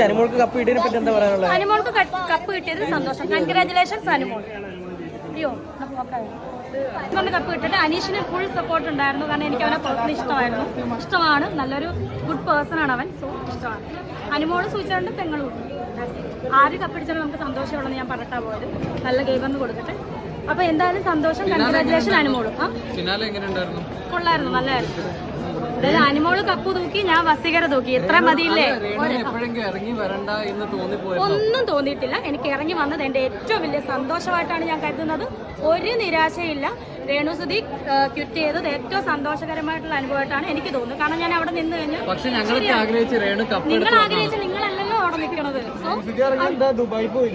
അനുമോൾക്ക് cup കിട്ടിയതിനെ പറ്റി എന്താ പറയാനുള്ളത്? അനുമോൾക്ക് കപ്പ് കിട്ടിയത് സന്തോഷം. കൺഗ്രാജുലേഷൻസ് അനുമോൾ. അയ്യോ കപ്പ് കിട്ടിയിട്ട് അനീഷിന് ഫുൾ സപ്പോർട്ട് ഉണ്ടായിരുന്നു. കാരണം എനിക്ക് അവനെ പേഴ്സണലി ഇഷ്ടമാണ്. നല്ലൊരു ഗുഡ് പേഴ്സൺ ആണ് അവൻ. സോ ഇഷ്ടമാണ്. അനുമോള് സൂചിച്ചുകൊണ്ട് പെങ്ങളും ആര് കപ്പിടിച്ചാലും നമുക്ക് സന്തോഷമുള്ളതെന്ന് ഞാൻ പറഞ്ഞിട്ടാ പോയത്. നല്ല ഗെയിമെന്ന് കൊടുത്തിട്ട്. അപ്പൊ എന്തായാലും സന്തോഷം. കൺഗ്രാജുലേഷൻ അനുമോളും. കൊള്ളായിരുന്നു, നല്ലതായിരുന്നു. അതായത് അനുമോള് കപ്പ് തൂക്കി, ഞാൻ വസീകര തൂക്കി. എത്ര മതിയില്ലേ? ഒന്നും തോന്നിയിട്ടില്ല. എനിക്ക് ഇറങ്ങി വന്നത് എന്റെ ഏറ്റവും വലിയ സന്തോഷമായിട്ടാണ് ഞാൻ കരുതുന്നത്. ഒരു നിരാശയില്ല. രേണുസുതി ക്വിറ്റ് ചെയ്തത് ഏറ്റവും സന്തോഷകരമായിട്ടുള്ള അനുഭവമായിട്ടാണ് എനിക്ക് തോന്നുന്നത്. കാരണം ഞാൻ അവിടെ നിന്ന് കഴിഞ്ഞാൽ നിങ്ങൾ ആഗ്രഹിച്ച നിങ്ങളല്ലല്ലോ അവിടെ നിൽക്കണത്. ദുബായി പോയി,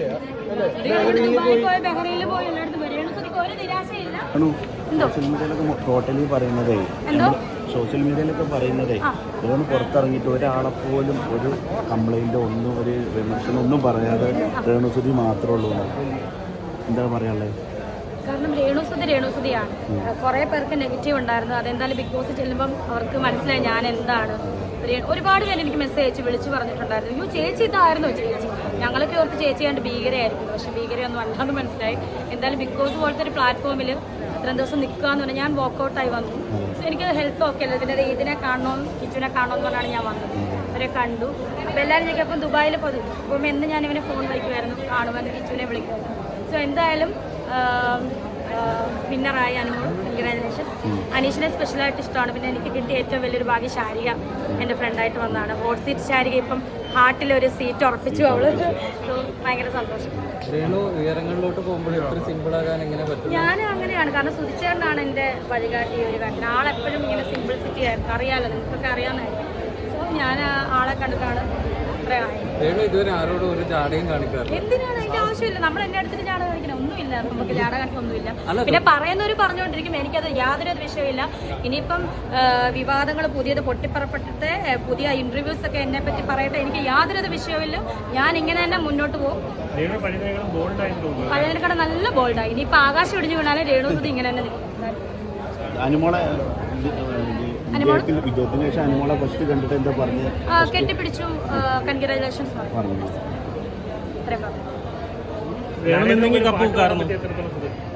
ബഹ്റൈനിൽ പോയി, എല്ലായിടത്തും പോയി. രേണുസുതിക്ക് ഒരു നിരാശയില്ല. സോഷ്യൽ മീഡിയയിലൊക്കെ പറയുന്നതേ ഇതൊന്ന് പുറത്തിറങ്ങിയിട്ട് ഒരാളെ പോലും ഒരു കംപ്ലൈൻറ്റോ ഒന്നും ഒരു വിമർശനം ഒന്നും പറയാതെ രേണുസുതി മാത്രമേ ഉള്ളൂ. എന്താണ് പറയാനുള്ളത്? കാരണം രേണുസുതിയാണ്. കുറെ പേർക്ക് നെഗറ്റീവ് ഉണ്ടായിരുന്നു. അതെന്തായാലും ബിഗ് ബോസ് ചെല്ലുമ്പം അവർക്ക് മനസ്സിലായി ഞാൻ എന്താണ്. ഒരുപാട് പേര് എനിക്ക് മെസ്സേജ് അയച്ച് വിളിച്ചു പറഞ്ഞിട്ടുണ്ടായിരുന്നു, അയ്യോ ചേച്ചി ഇതായിരുന്നോ ചേച്ചി. ഞങ്ങളൊക്കെ ഓർത്ത് ചേച്ചി കണ്ട് ഭീകരയായിരിക്കും. പക്ഷെ ഭീകരയൊന്നും അല്ലാന്ന് മനസ്സിലായി. എന്തായാലും ബിഗ് ബോസ് പോലത്തെ ഒരു പ്ലാറ്റ്ഫോമിൽ ഇത്രയും ദിവസം നിൽക്കുക എന്ന് പറഞ്ഞാൽ ഞാൻ വോക്കൗട്ടായി വന്നു. എനിക്ക് ഹെൽത്ത് ഓക്കെ അല്ല. ഇതിൻ്റെ ഇതിനെ കാണണം, കിച്ചുവിനെ കാണണമെന്ന് പറഞ്ഞാണ് ഞാൻ വന്നത്. അവരെ കണ്ടു. അപ്പോൾ എല്ലാവരും ചോദിക്കും ദുബായിൽ പോയി അപ്പം എന്ന് ഞാൻ ഇവനെ ഫോൺ വിളിക്കുമായിരുന്നു, കാണുമെന്ന് കിച്ചുവിനെ വിളിക്കുമായിരുന്നു. സോ എന്തായാലും വിന്നറായി അനുമോൾ. കൺഗ്രാജുലേഷൻ. അനീഷിനെ സ്പെഷ്യലായിട്ട് ഇഷ്ടമാണ്. പിന്നെ എനിക്ക് കിട്ടിയ ഏറ്റവും വലിയൊരു ഭാഗ്യം ശാരിക എൻ്റെ ഫ്രണ്ടായിട്ട് വന്നതാണ്. ഹോട്ട് സീറ്റ് ശാരിക ഇപ്പം ഹാർട്ടിലൊരു സീറ്റ് ഉറപ്പിച്ചു അവള്. സോ ഭയങ്കര സന്തോഷം. ഞാൻ അങ്ങനെയാണ്. കാരണം സുധിച്ചേണ്ടാണ് എൻ്റെ വഴികാട്ടി ഒരു കാര്യം. ആളെപ്പോഴും ഇങ്ങനെ സിംപിൾസിറ്റി ആയിരുന്നു. അറിയാമല്ലോ, നിങ്ങൾക്കൊക്കെ അറിയാമെന്നായിരുന്നു. സോ ഞാൻ ആളെ കണ്ടിട്ടാണ് എന്തിനാണ് അതിന്റെ ആവശ്യമില്ല. നമ്മൾ എന്നെ അടുത്തിട്ട് ജാട കാണിക്കണം ഒന്നുമില്ല. നമുക്ക് ജാട കാണിക്കാൻ ഒന്നുമില്ല. പിന്നെ പറയുന്നവർ പറഞ്ഞുകൊണ്ടിരിക്കും, എനിക്കത് യാതൊരു വിഷയമില്ല. ഇനിയിപ്പം വിവാദങ്ങൾ പുതിയത് പൊട്ടിപ്പറപ്പെട്ടിട്ട് പുതിയ ഇന്റർവ്യൂസ് ഒക്കെ എന്നെ പറ്റി പറയട്ടെ, എനിക്ക് യാതൊരു വിഷയമില്ല. ഞാൻ ഇങ്ങനെ തന്നെ മുന്നോട്ട് പോകും. പഴയതിനെക്കാളും നല്ല ബോൾഡായി. ഇനിയിപ്പോൾ ആകാശം ഇടിഞ്ഞു വീണാലും രേണുസുതി ഇങ്ങനെ തന്നെ നിൽക്കും. കെട്ടിപ്പിടിച്ചു. കൺഗ്രാജുലേഷൻസ്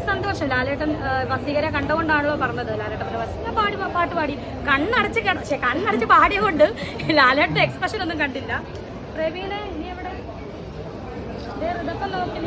സന്തോഷം. ലാലേട്ടൻ വസീകരെ കണ്ടുകൊണ്ടാണല്ലോ പറഞ്ഞത്. ലാലേട്ടൻ പാട്ട് പാടി കണ്ണടച്ച് പാടിയതുകൊണ്ട് ലാലേട്ടൻ എക്സ്പ്രഷൻ ഒന്നും കണ്ടില്ല. പ്രവീണ ഇനി എവിടെ ഇതൊക്കെ നോക്കി